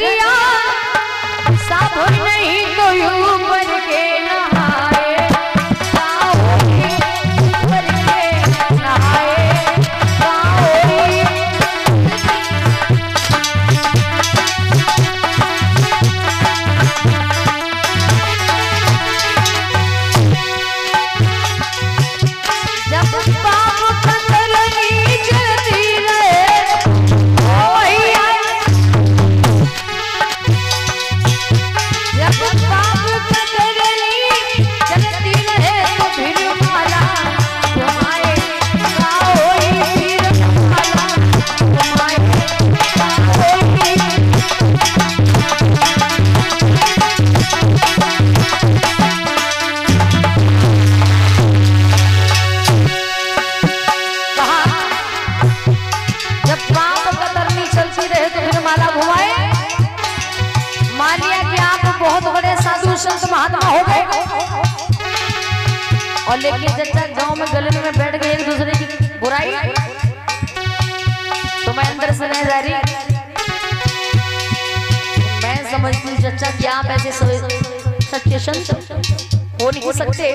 झरिया साबुन नहीं तो ऊपर के नहाए, ऊपर के नहाए जब पाप कतरनी जलती रहे संत महात्मा हो गए और लेकिन चचा गांव में गले में बैठ गए एक दूसरे की बुराई, तो मैं अंदर से नहीं जा रही। मैं समझती हूँ चचा कि आप ऐसे सच्चे संत हो नहीं सकते,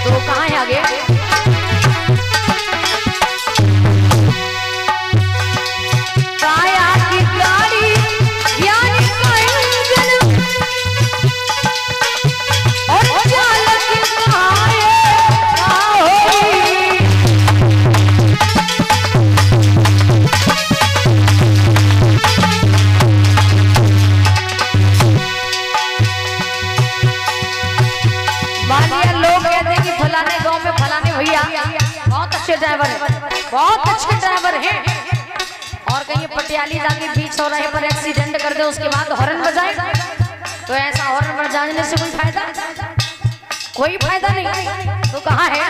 तो वो कहाँ है आगे? काया की गाड़ी ड्राइवर है, बहुत अच्छे ड्राइवर हैं, और कहीं पटियाली जाके बीच चौराहे पर एक्सीडेंट कर दे उसके बाद हॉर्न बजाए, तो ऐसा हॉर्न बजाने से कोई फायदा नहीं। तो कहाँ है?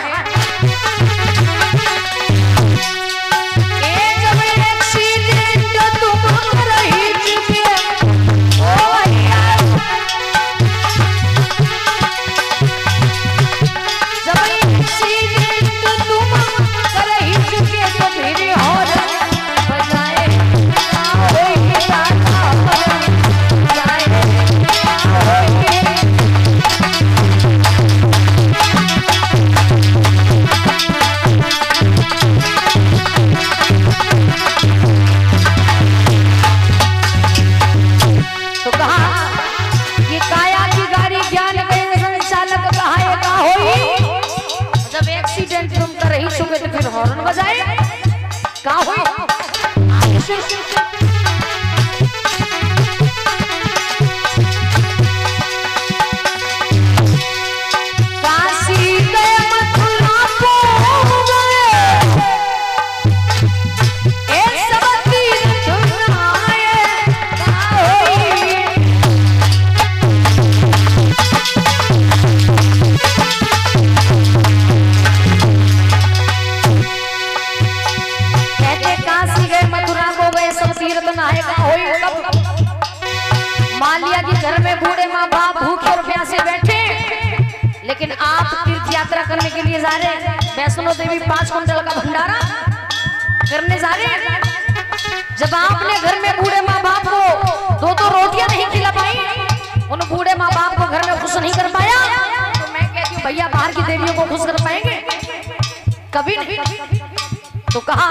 हॉर्न बजाए कहाँ हुई? काशी गए मथुरा को गए, एक सब तीर्थ बनाए कहाँ हुई? मान लिया कि घर में बूढ़े माँ बाप भूखे और प्यासे बैठे, लेकिन आप तीर्थ यात्रा करने के लिए जा रहे हैं, वैष्णो देवी 5 कुंटल का भंडारा करने जा रहे हैं। जब आपने घर में बूढ़े माँ बाप को 2 रोटियां नहीं खिला पाई, उन बूढ़े माँ बाप को घर में खुश नहीं कर पाया, तो मैं कहती हूँ भैया बाहर की देवियों को खुश कर पाएंगे? कभी नहीं। तो कहा